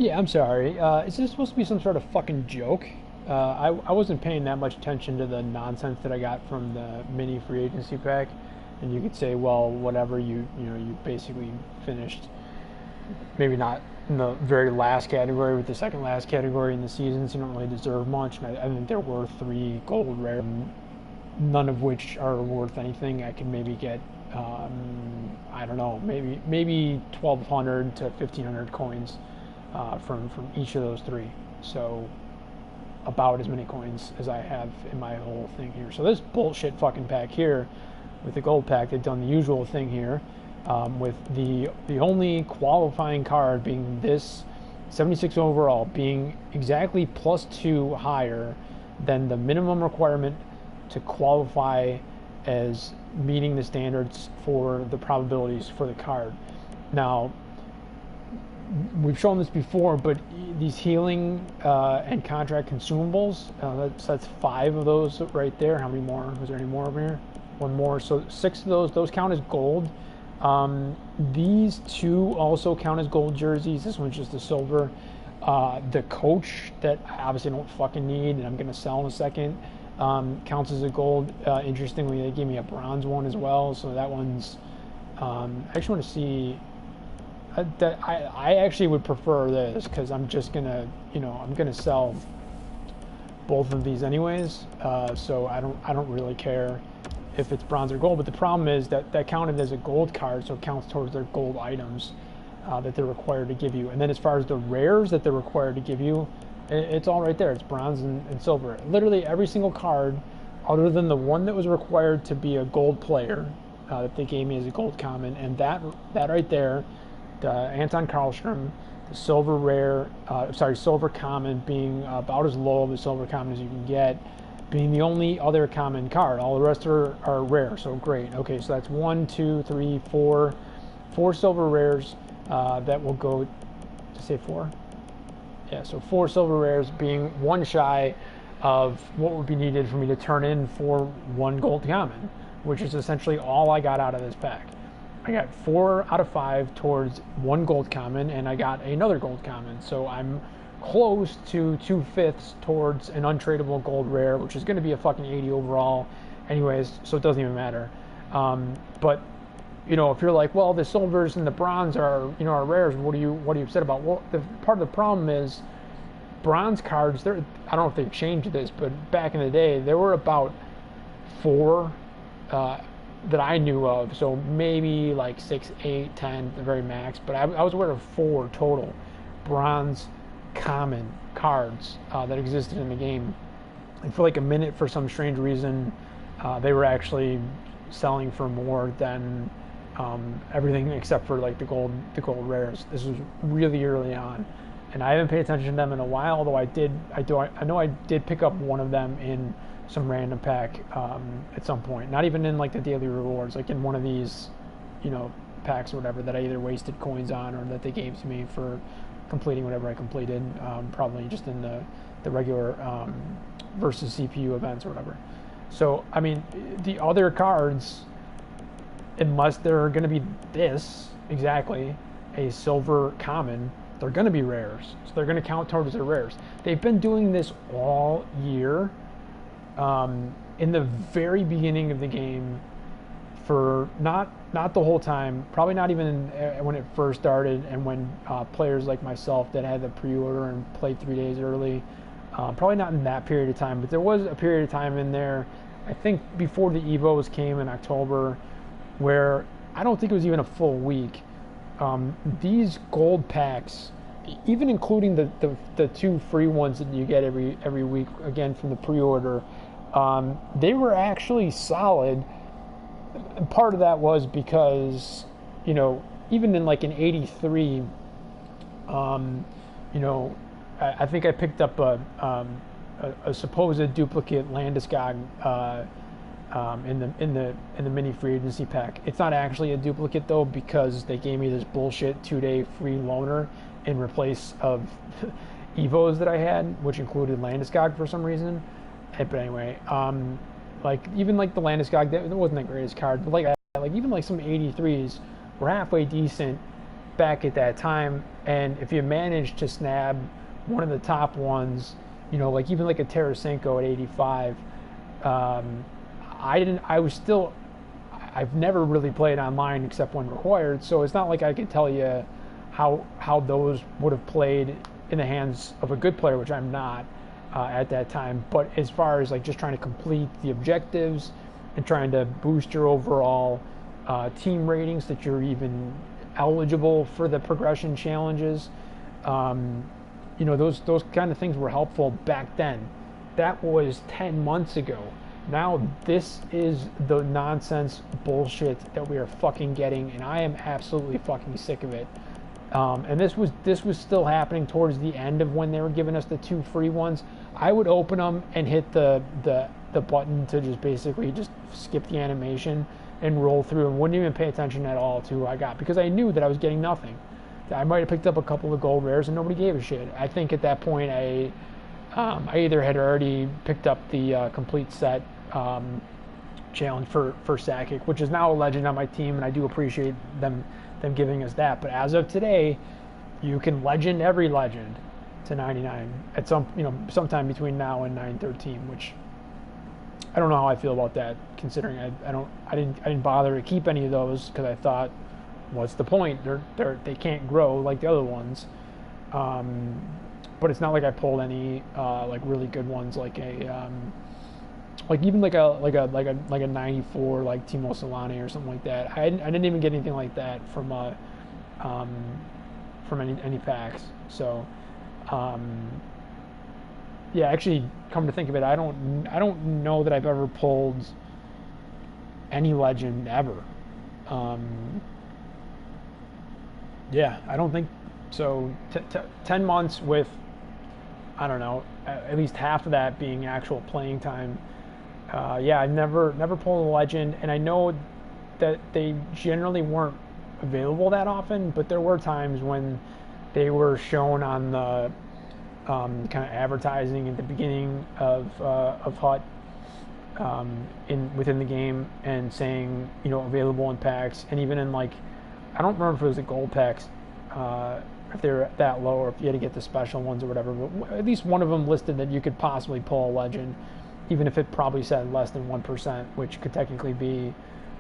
Yeah, I'm sorry. Is this supposed to be some sort of fucking joke? I wasn't paying that much attention to the nonsense that I got from the mini free agency pack, and you could say, well, whatever you basically finished, maybe not in the very last category, with the second last category in the season, so you don't really deserve much. And I think there were three gold rare, none of which are worth anything. I could maybe get, I don't know, maybe 1,200 to 1,500 coins from each of those three. So about as many coins as I have in my whole thing here. So this bullshit fucking pack here, with the gold pack, they've done the usual thing here, with the only qualifying card being this 76 overall, being exactly +2 higher than the minimum requirement to qualify as meeting the standards for the probabilities for the card. Now, we've shown this before, but these healing and contract consumables, that's 5 of those right there. How many more? Was there any more over here? One more. So 6 of those count as gold. These 2 also count as gold jerseys. This one's just a silver. The coach that I obviously don't fucking need, and I'm going to sell in a second, counts as a gold. Interestingly, they gave me a bronze one as well, so that one's... I actually want to see... I actually would prefer this, because I'm just gonna, I'm gonna sell both of these anyways. So I don't really care if it's bronze or gold. But the problem is that counted as a gold card, so it counts towards their gold items that they're required to give you. And then as far as the rares that they're required to give you, it's all right there. It's bronze and silver. Literally every single card, other than the one that was required to be a gold player, that they gave me as a gold common, and that right there. Anton Karlstrom, the silver rare, silver common, being about as low of a silver common as you can get, being the only other common card. All the rest are rare, so great. Okay, so that's 1, 2, 3, 4 silver rares that will go to say 4. Yeah, so 4 silver rares, being one shy of what would be needed for me to turn in for 1 gold common, which is essentially all I got out of this pack. I got 4 out of 5 towards 1 gold common, and I got another gold common. So I'm close to 2/5 towards an untradeable gold rare, which is going to be a fucking 80 overall anyways, so it doesn't even matter. But if you're like, well, the silvers and the bronze are rares, what are you upset about? Well, part of the problem is bronze cards. I don't know if they've changed this, but back in the day, there were about 4 that I knew of, so maybe like 6, 8, 10, the very max, but I was aware of 4 total bronze common cards that existed in the game. And for like a minute, for some strange reason, they were actually selling for more than everything except for like the gold rares. This was really early on, and I haven't paid attention to them in a while, although I know I did pick up one of them in some random pack at some point, not even in like the daily rewards, like in one of these packs or whatever that I either wasted coins on or that they gave to me for completing whatever I completed, probably just in the regular versus CPU events or whatever. So I mean, the other cards, unless they're going to be this exactly a silver common, they're going to be rares, so they're going to count towards their rares. They've been doing this all year. In the very beginning of the game, for not the whole time, probably not even when it first started, and when players like myself that had the pre-order and played 3 days early, probably not in that period of time, but there was a period of time in there, I think before the Evos came in October, where I don't think it was even a full week. These gold packs, even including the 2 free ones that you get every week, again from the pre-order, they were actually solid. And part of that was because, even in like an 83, I think I picked up a supposed duplicate Landeskog in the mini free agency pack. It's not actually a duplicate though, because they gave me this bullshit 2-day free loaner in replace of Evos that I had, which included Landeskog for some reason. But anyway, like even like the Landeskog, that wasn't the greatest card, but like even like some 83s were halfway decent, back at that time. And if you manage to snag one of the top ones, you know, like even like a Tarasenko at 85, I've never really played online except when required, so it's not like I could tell you how those would have played in the hands of a good player, which I'm not at that time. But as far as like just trying to complete the objectives and trying to boost your overall team ratings, that you're even eligible for the progression challenges, you know, those kind of things were helpful back then. That was 10 months ago. Now this is the nonsense bullshit that we are fucking getting, and I am absolutely fucking sick of it. And this was still happening towards the end of when they were giving us the 2 free ones. I would open them and hit the button to just basically just skip the animation and roll through, and wouldn't even pay attention at all to who I got, because I knew that I was getting nothing. I might have picked up a couple of gold rares and nobody gave a shit. I think at that point I either had already picked up the complete set challenge for Sakic, which is now a legend on my team, and I do appreciate them giving us that. But as of today, you can legend every legend to 99 at sometime between now and 913, which I don't know how I feel about that, considering I didn't bother to keep any of those, because I thought, what's the point? They can't grow like the other ones. But it's not like I pulled any like really good ones, like like even like a 94 like Timo Solani or something like that. I didn't even get anything like that from any packs. So yeah, actually, come to think of it, I don't know that I've ever pulled any legend ever. Yeah, I don't think so. 10 months with, I don't know, at least half of that being actual playing time. Yeah, I never pulled a legend, and I know that they generally weren't available that often, but there were times when they were shown on the kind of advertising at the beginning of HUT within the game, and saying, you know, available in packs, and even in like, I don't remember if it was the gold packs, if they were that low, or if you had to get the special ones or whatever, but at least one of them listed that you could possibly pull a legend, even if it probably said less than 1%, which could technically be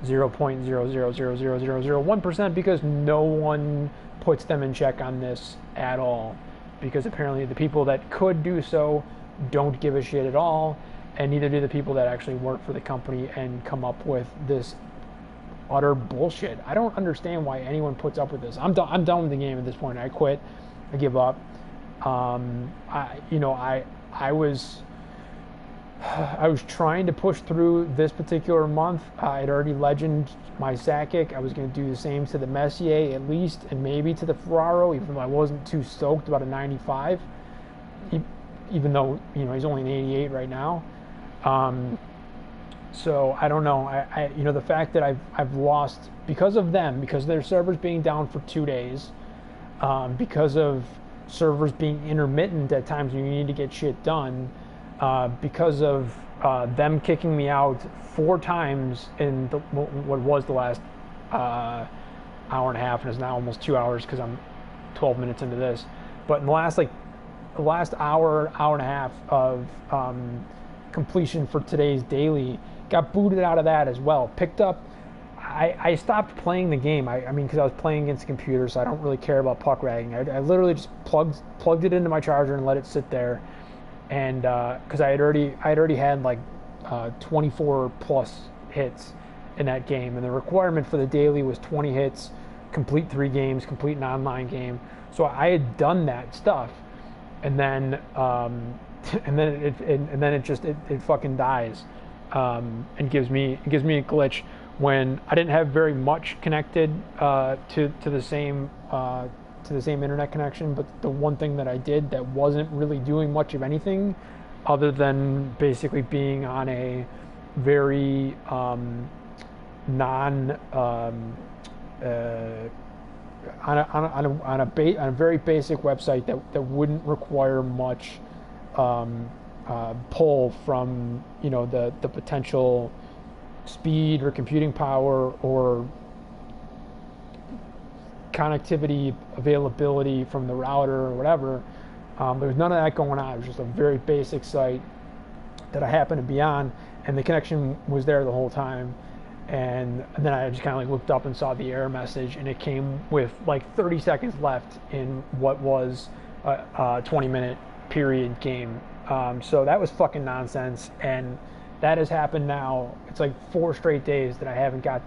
0.0000001%, because no one puts them in check on this at all, because apparently the people that could do so don't give a shit at all, and neither do the people that actually work for the company and come up with this utter bullshit. I don't understand why anyone puts up with this. I'm done with the game at this point. I quit. I give up. I was trying to push through this particular month. I had already legended my Sakic. I was going to do the same to the Messier at least, and maybe to the Ferraro, even though I wasn't too stoked about a 95. Even though, you know, he's only an 88 right now. So I don't know. I you know, the fact that I've lost because of them, because their servers being down for 2 days, because of servers being intermittent at times when you need to get shit done, because of them kicking me out 4 times in what was the last hour and a half, and is now almost 2 hours because I'm 12 minutes into this. But in the last hour and a half of completion for today's daily, got booted out of that as well. Picked up, I stopped playing the game. I mean, because I was playing against the computer, so I don't really care about puck ragging. I literally just plugged it into my charger and let it sit there. And because I had already had like 24 plus hits in that game, and the requirement for the daily was 20 hits, complete 3 games, complete an online game. So I had done that stuff, and then it fucking dies, and gives me a glitch when I didn't have very much connected to the same internet connection. But the one thing that I did that wasn't really doing much of anything other than basically being on a very on a very basic website that wouldn't require much pull from, you know, the potential speed or computing power or connectivity availability from the router or whatever. There was none of that going on. It was just a very basic site that I happened to be on, and the connection was there the whole time. And then I just kind of like looked up and saw the error message, and it came with like 30 seconds left in what was a 20-minute period game. So that was fucking nonsense, and that has happened now. It's like 4 straight days that I haven't got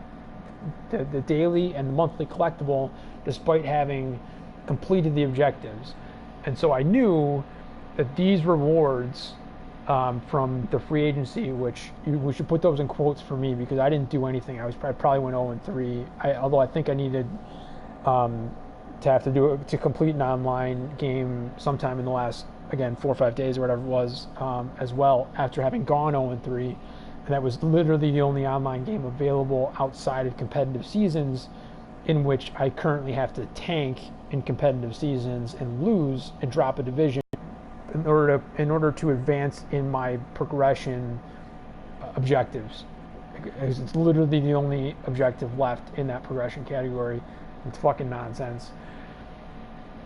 the daily and the monthly collectible, despite having completed the objectives. And so I knew that these rewards from the free agency, which we should put those in quotes for me because I didn't do anything. I probably went 0-3. Although I think I needed to have to do it to complete an online game sometime in the last, again, 4 or 5 days or whatever it was, as well, after having gone 0-3. And that was literally the only online game available outside of competitive seasons, in which I currently have to tank in competitive seasons and lose and drop a division in order to advance in my progression objectives. It's literally the only objective left in that progression category. It's fucking nonsense.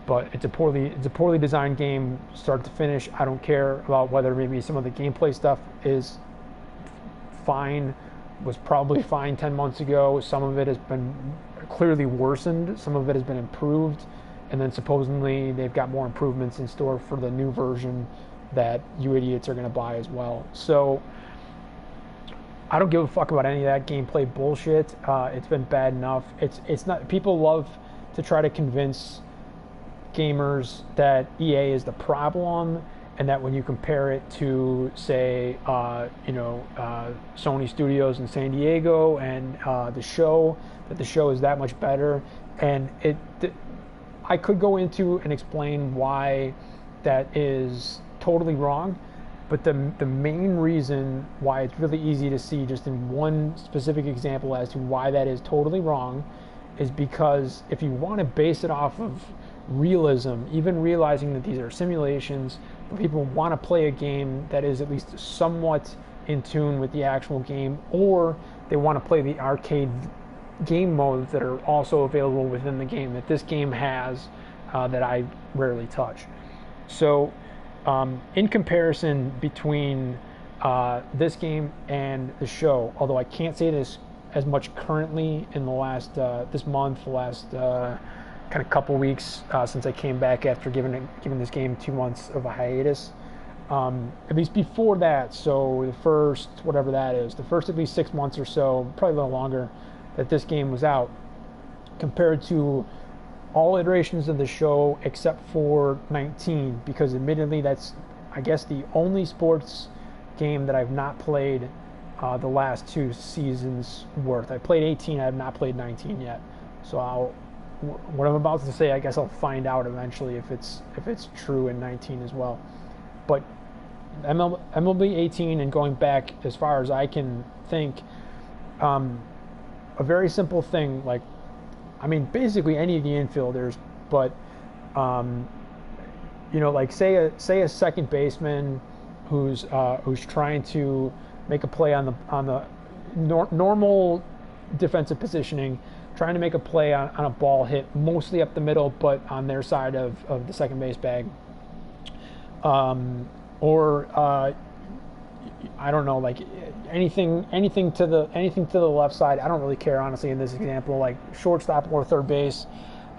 But it's a poorly designed game, start to finish. I don't care about whether maybe some of the gameplay stuff is fine, was probably fine 10 months ago. Some of it has been clearly worsened. Some of it has been improved. And then supposedly they've got more improvements in store for the new version that you idiots are going to buy as well. So I don't give a fuck about any of that gameplay bullshit. It's been bad enough. It's not. People love to try to convince gamers that EA is the problem, and that when you compare it to, say, Sony Studios in San Diego and the show, that the show is that much better. And I could go into and explain why that is totally wrong, but the main reason why it's really easy to see just in one specific example as to why that is totally wrong is because if you want to base it off of realism, even realizing that these are simulations, but people want to play a game that is at least somewhat in tune with the actual game, or they want to play the arcade game modes that are also available within the game that this game has, that I rarely touch. So in comparison between this game and the show, although I can't say this as much currently in the last this month, the last kind of couple weeks since I came back after giving this game 2 months of a hiatus, at least before that, so the first, whatever that is, the first at least 6 months or so, probably a little longer, that this game was out, compared to all iterations of the show except for 19, because admittedly that's, I guess, the only sports game that I've not played the last 2 seasons worth. I played 18, I have not played 19 yet. So what I'm about to say, I guess I'll find out eventually if it's true in 19 as well. But MLB 18, and going back as far as I can think, a very simple thing, like, I mean, basically any of the infielders, but like say a second baseman who's trying to make a play on the normal defensive positioning, trying to make a play on a ball hit mostly up the middle, but on their side of the second base bag, or I don't know, like anything to the left side. I don't really care, honestly, in this example, like shortstop or third base.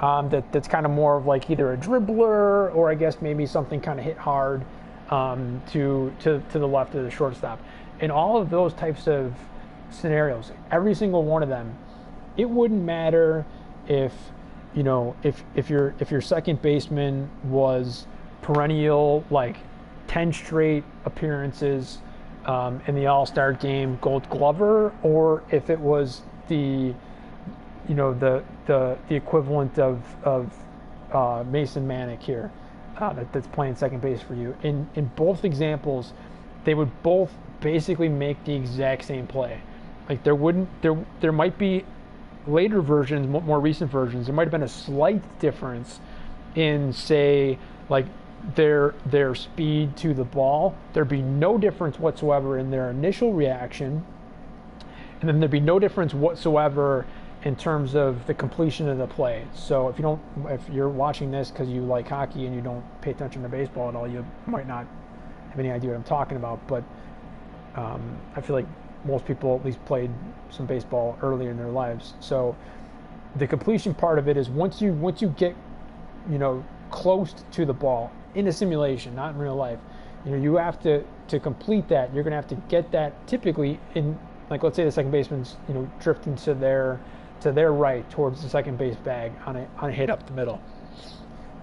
That's kind of more of like either a dribbler or I guess maybe something kind of hit hard to the left of the shortstop. In all of those types of scenarios, every single one of them, it wouldn't matter if your second baseman was perennial, like 10 straight appearances in the All-Star game, Gold Glover, or if it was the equivalent of Mason Manick here, that's playing second base for you. In both examples, they would both basically make the exact same play. Like there might be later versions, more recent versions, there might have been a slight difference in, say, like their speed to the ball. There'd be no difference whatsoever in their initial reaction, and then there'd be no difference whatsoever in terms of the completion of the play. So if you're watching this because you like hockey and you don't pay attention to baseball at all, you might not have any idea what I'm talking about. But I feel like most people at least played some baseball earlier in their lives. So the completion part of it is once you get close to the ball in a simulation, not in real life, you have to complete that. You're going to have to get that typically in, like, let's say the second baseman's drifting to their right towards the second base bag on a hit up the middle.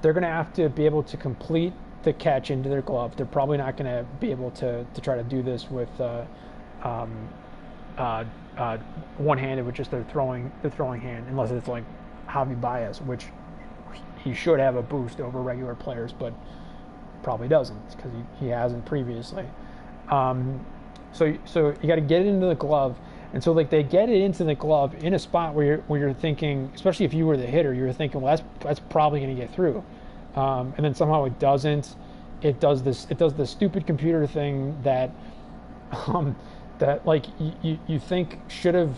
They're going to have to be able to complete the catch into their glove. They're probably not going to be able to try to do this with one-handed with just their throwing hand, unless it's like Javi Baez, which he should have a boost over regular players, but probably doesn't because he hasn't previously. So you got to get it into the glove, and so like they get it into the glove in a spot where you're thinking, especially if you were the hitter, you're thinking, well, that's probably going to get through, and then somehow it doesn't. It does the stupid computer thing that that like you think should have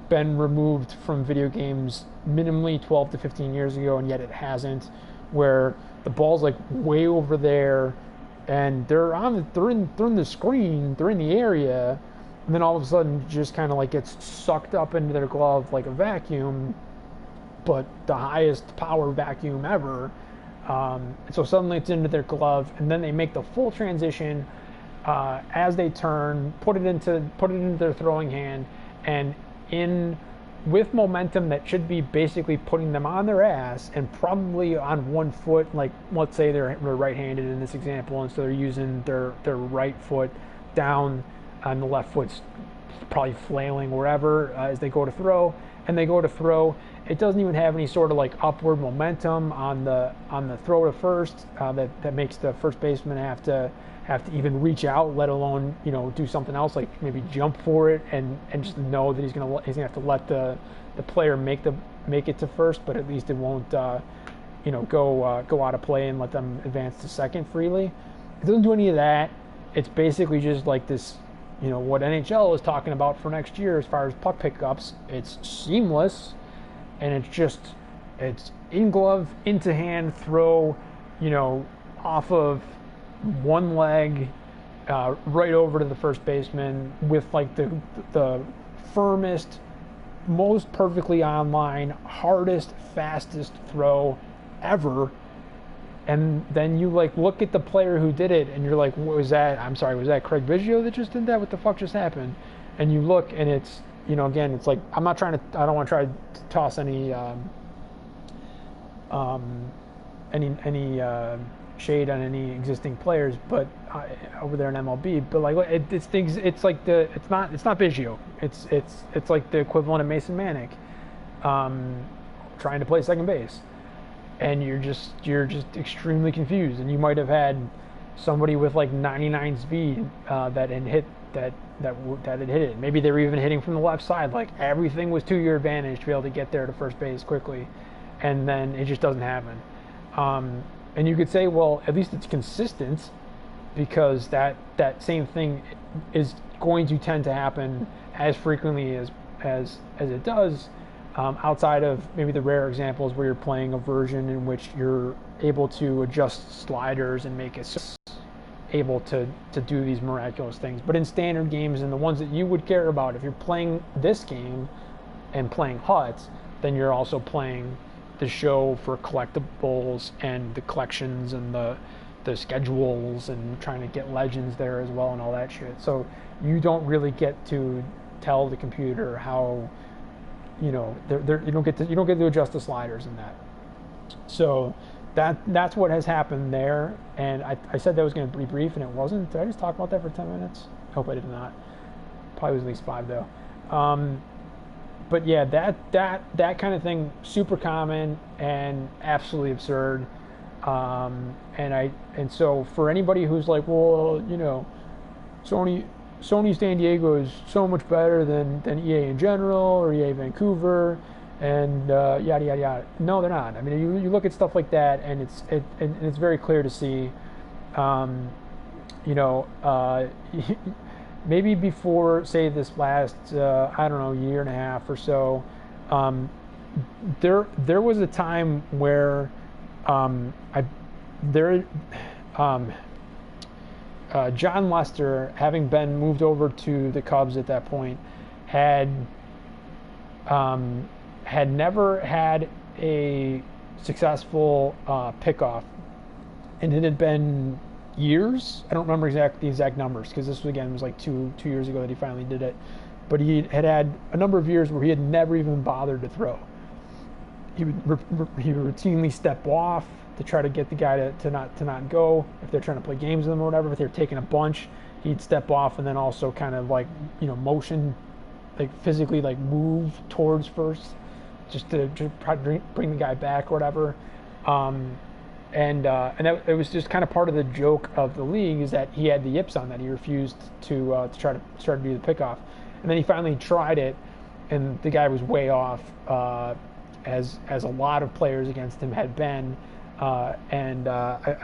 been removed from video games minimally 12 to 15 years ago, and yet it hasn't, where the ball's like way over there and they're in the screen, they're in the area, and then all of a sudden just kind of like gets sucked up into their glove like a vacuum, but the highest power vacuum ever. And so suddenly it's into their glove, and then they make the full transition as they turn, put it into their throwing hand, and with momentum that should be basically putting them on their ass and probably on one foot, like let's say they're right-handed in this example, and so they're using their right foot down, and the left foot's probably flailing wherever as they go to throw, it doesn't even have any sort of like upward momentum on the throw to first that makes the first baseman have to even reach out, let alone do something else like maybe jump for it and just know that he's gonna have to let the player make it to first, but at least it won't go out of play and let them advance to second freely. It doesn't do any of that. It's basically just like this, what NHL is talking about for next year as far as puck pickups. It's seamless, and it's in glove, into hand throw, off of one leg right over to the first baseman with like the firmest, most perfectly online, hardest, fastest throw ever. And then you like look at the player who did it, and you're like, what was that? I'm sorry, was that Craig Biggio that just did that? What the fuck just happened? And you look, and it's again, it's like I don't want to try to toss any shade on any existing players, but over there in MLB. But like it's things, it's like it's not Biggio. It's like the equivalent of Mason Manick trying to play second base, and you're just extremely confused. And you might have had somebody with like 99 speed that had hit it. Maybe they were even hitting from the left side. Like everything was to your advantage to be able to get there to first base quickly, and then it just doesn't happen. And you could say, well, at least it's consistent, because that same thing is going to tend to happen as frequently as it does, outside of maybe the rare examples where you're playing a version in which you're able to adjust sliders and make it able to do these miraculous things. But in standard games, and the ones that you would care about, if you're playing this game and playing HUTs, then you're also playing the show for collectibles and the collections and the schedules and trying to get legends there as well and all that shit. So you don't really get to tell the computer how you don't get to adjust the sliders in that. So that's what has happened there. And I said that was going to be brief, and it wasn't. Did I just talk about that for 10 minutes? I hope I did not. Probably was at least 5 though. But yeah, that kind of thing, super common and absolutely absurd. And so for anybody who's like, well, Sony San Diego is so much better than EA in general, or EA Vancouver, and yada yada yada. No, they're not. I mean, you look at stuff like that, and it's very clear to see. Maybe before, say, this last, year and a half or so, Um, there was a time where I there John Lester, having been moved over to the Cubs at that point, had had never had a successful pickoff, and it had been years. I don't remember the exact numbers, because this was like two years ago that he finally did it. But he had a number of years where he had never even bothered to throw. He would routinely step off to try to get the guy to not go if they're trying to play games with him or whatever. If they're taking a bunch, he'd step off and then also kind of like, motion, like physically like move towards first, just to bring the guy back or whatever. And it was just kind of part of the joke of the league, is that he had the yips on that. He refused to try to start to do the pickoff, and then he finally tried it, and the guy was way off, as a lot of players against him had been. I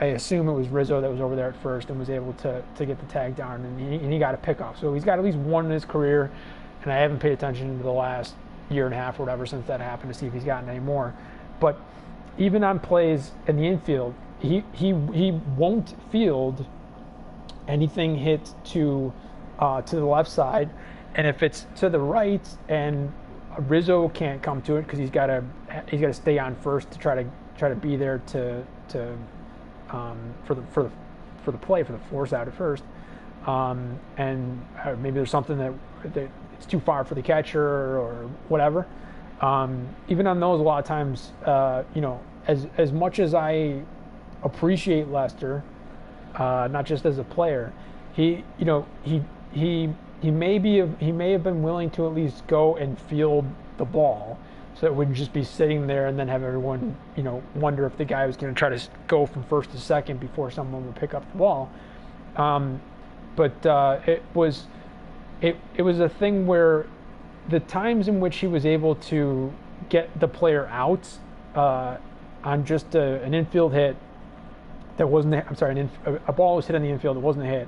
assume it was Rizzo that was over there at first and was able to get the tag down, and he got a pickoff. So he's got at least one in his career, and I haven't paid attention to the last year and a half or whatever since that happened to see if he's gotten any more. But even on plays in the infield, he won't field anything hit to the left side, and if it's to the right and Rizzo can't come to it because he's got to stay on first to try to be there for the play, for the force out at first, and maybe there's something that it's too far for the catcher or whatever. Even on those, a lot of times, as much as I appreciate Lester, not just as a player, he may have been willing to at least go and field the ball, so it wouldn't just be sitting there and then have everyone, wonder if the guy was going to try to go from first to second before someone would pick up the ball. But it was a thing where the times in which he was able to get the player out on just an infield hit that wasn't, a ball was hit on the infield that wasn't a hit,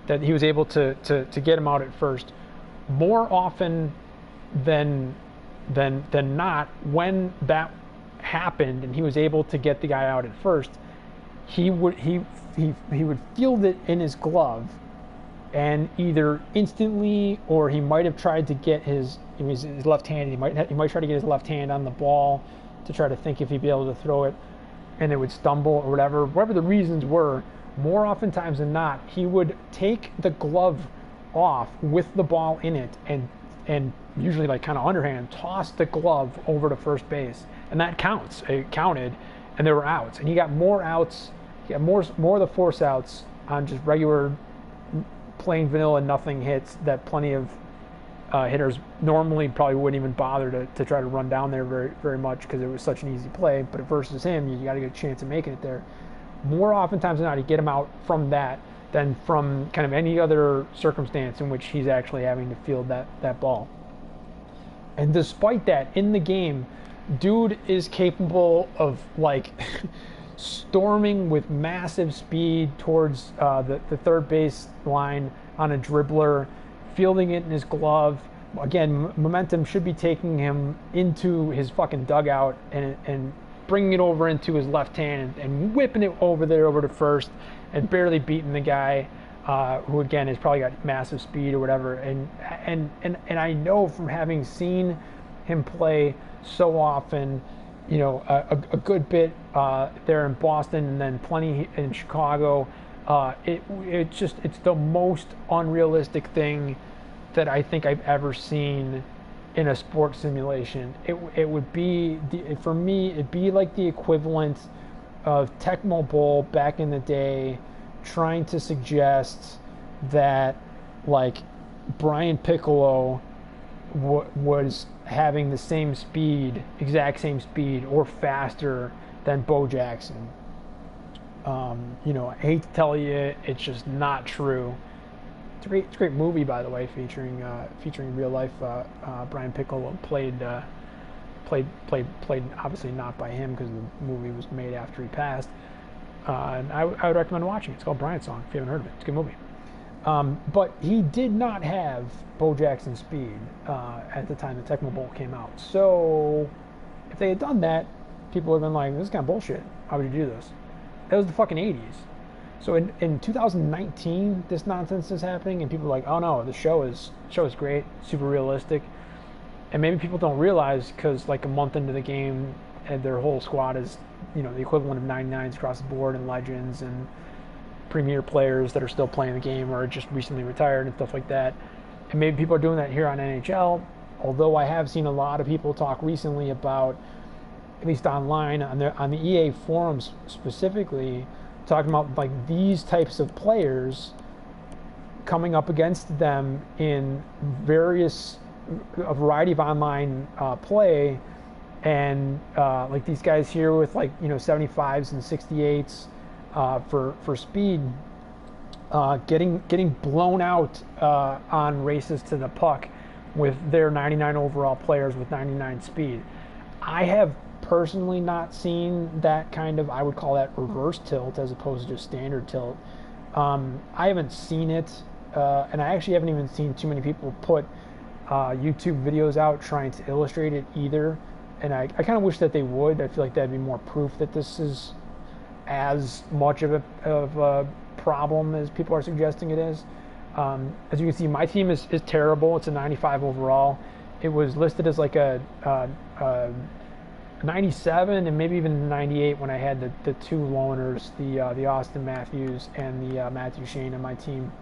that he was able to get him out at first, more often than not, when that happened and he was able to get the guy out at first, he would field it in his glove, and either instantly, or he might have tried to get his left-handed, he might try to get his left hand on the ball to try to think if he'd be able to throw it, and it would stumble or whatever the reasons were. More oftentimes than not, he would take the glove off with the ball in it, and usually like kind of underhand toss the glove over to first base, and that counts. It counted, and there were outs, and he got more outs. He got more of the force outs on just regular, plain vanilla nothing hits that plenty of hitters normally probably wouldn't even bother to try to run down there very, very much, because it was such an easy play. But versus him, you got to get a chance of making it there. More oftentimes than not, you get him out from that than from kind of any other circumstance in which he's actually having to field that ball. And despite that, in the game, dude is capable of like storming with massive speed towards the third base line on a dribbler, fielding it in his glove. Again, momentum should be taking him into his fucking dugout and bringing it over into his left hand and whipping it over to first, and barely beating the guy who again has probably got massive speed or whatever. And I know from having seen him play so often, a good bit there in Boston and then plenty in Chicago, it's the most unrealistic thing that I think I've ever seen in a sports simulation. It would be, for me, it'd be like the equivalent of Tecmo Bowl back in the day trying to suggest that like Brian Piccolo was having the same speed, exact same speed, or faster than Bo Jackson. I hate to tell you, it's just not true. It's a great movie, by the way, featuring real life Brian Piccolo. Played obviously not by him, because the movie was made after he passed. And I would recommend watching it. It's called Brian's Song, if you haven't heard of it. It's a good movie. But he did not have Bo Jackson speed at the time the Tecmo Bowl came out. So if they had done that, people would have been like, this is kind of bullshit. Why would you do this? That was the fucking 80s. So in 2019, this nonsense is happening, and people are like, oh no, the show is great, super realistic. And maybe people don't realize, because like a month into the game, and their whole squad is, the equivalent of 99s across the board, and legends and premier players that are still playing the game or just recently retired and stuff like that. And maybe people are doing that here on NHL, although I have seen a lot of people talk recently about, at least online, on the EA forums specifically, talking about like these types of players coming up against them in a variety of online play, and like these guys here with like 75s and 68s for speed, getting blown out on races to the puck with their 99 overall players with 99 speed. I have personally not seen that kind of, I would call that reverse tilt as opposed to just standard tilt. I haven't seen it, and I actually haven't even seen too many people put YouTube videos out trying to illustrate it either. And I kind of wish that they would. I feel like that'd be more proof that this is as much of a problem as people are suggesting it is. As you can see, my team is terrible. It's a 95 overall. It was listed as like a 97 and maybe even 98 when I had the two loners, the Austin Matthews and the Matthew Shane on my team.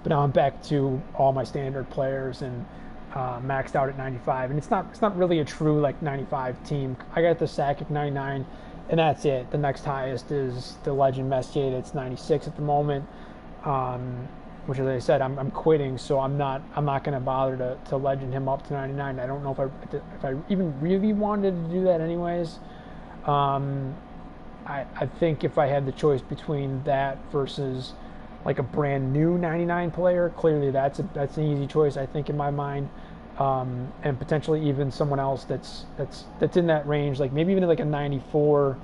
But now I'm back to all my standard players and maxed out at 95. And it's not really a true like 95 team. I got the Sakic 99, and that's it. The next highest is the Legend Messier. That's 96 at the moment. Which, as I said, I'm quitting, so I'm not going to bother to legend him up to 99. I don't know if I even really wanted to do that anyways. I think if I had the choice between that versus like a brand new 99 player, clearly that's an easy choice, I think, in my mind. And potentially even someone else that's in that range, like maybe even like a 94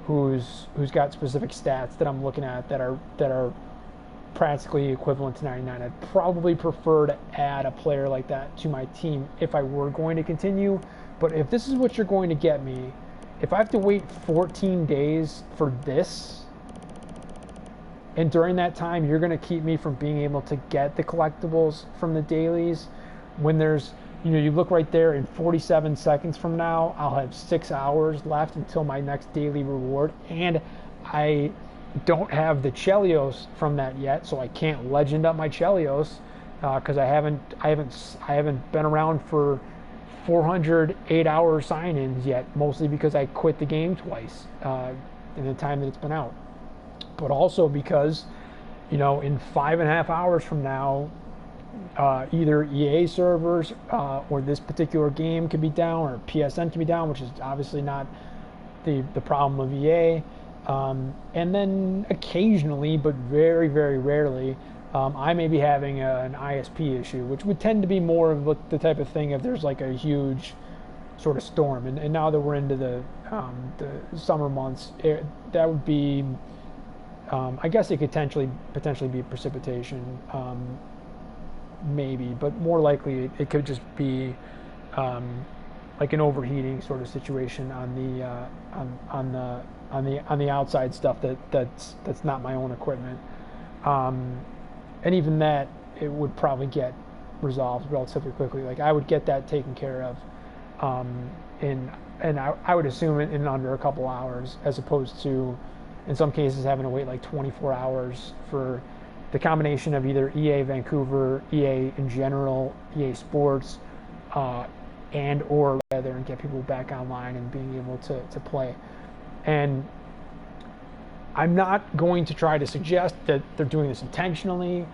who's got specific stats that I'm looking at that are practically equivalent to 99. I'd probably prefer to add a player like that to my team if I were going to continue. But if this is what you're going to get me, if I have to wait 14 days for this, and during that time you're going to keep me from being able to get the collectibles from the dailies, when there's, you look right there, in 47 seconds from now I'll have 6 hours left until my next daily reward, and I don't have the Chelios from that yet, so I can't legend up my Chelios because I haven't been around for 408 hour sign-ins yet, mostly because I quit the game twice in the time that it's been out. But also because, in 5.5 hours from now, either EA servers or this particular game could be down, or PSN can be down, which is obviously not the problem of EA. And then occasionally, but very, very rarely, I may be having an ISP issue, which would tend to be more of the type of thing if there's like a huge sort of storm. And now that we're into the summer months, that would be, I guess it could potentially be precipitation, maybe, but more likely it could just be like an overheating sort of situation on the outside stuff that's not my own equipment, and even that, it would probably get resolved relatively quickly. Like I would get that taken care of, and I would assume in under a couple hours, as opposed to in some cases having to wait like 24 hours for the combination of either EA Vancouver, EA in general, EA Sports, and or together and get people back online and being able to play. And I'm not going to try to suggest that they're doing this intentionally.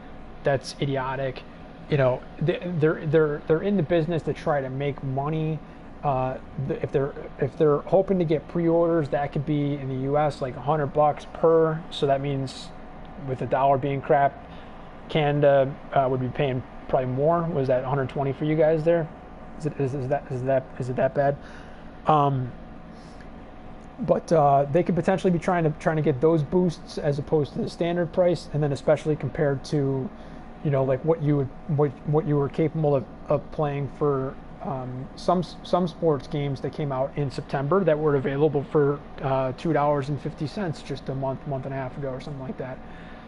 That's idiotic. They're in the business to try to make money. If they're hoping to get pre-orders, that could be in the U.S. like $100 per. So that means, with the dollar being crap, Canada would be paying probably more. Was that 120 for you guys there? Is it that bad? But they could potentially be trying to get those boosts as opposed to the standard price, and then especially compared to, like what you were capable of playing for some sports games that came out in September that were available for $2.50 just a month and a half ago or something like that.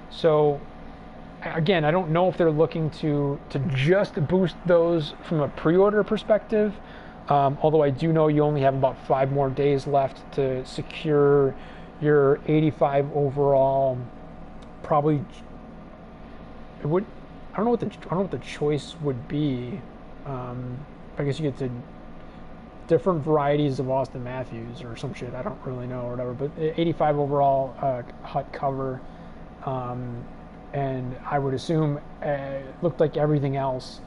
So again, I don't know if they're looking to just boost those from a pre-order perspective. Although I do know you only have about 5 more days left to secure your 85 overall. Probably, it would. I don't know what the choice would be. I guess you get to different varieties of Austin Matthews or some shit. I don't really know or whatever. But 85 overall hut cover, and I would assume it looked like everything else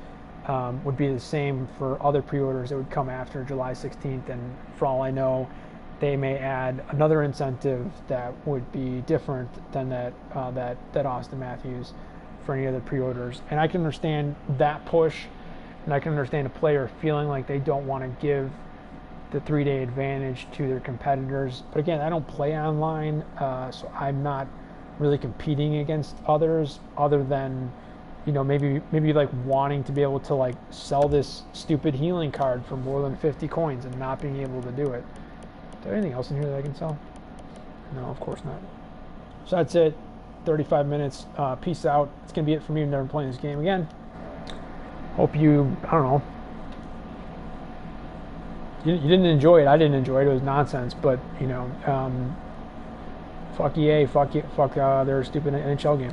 would be the same for other pre-orders that would come after July 16th, and for all I know, they may add another incentive that would be different than that Austin Matthews for any other pre-orders. And I can understand that push, and I can understand a player feeling like they don't want to give the 3-day advantage to their competitors. But again, I don't play online, so I'm not really competing against others other than maybe like wanting to be able to like sell this stupid healing card for more than 50 coins and not being able to do it. Is there anything else in here that I can sell? No, of course not. So that's it. 35 minutes. Peace out. It's going to be it for me. I'm never playing this game again. Hope you, I don't know. You didn't enjoy it. I didn't enjoy it. It was nonsense. But, fuck EA. Fuck their stupid NHL game.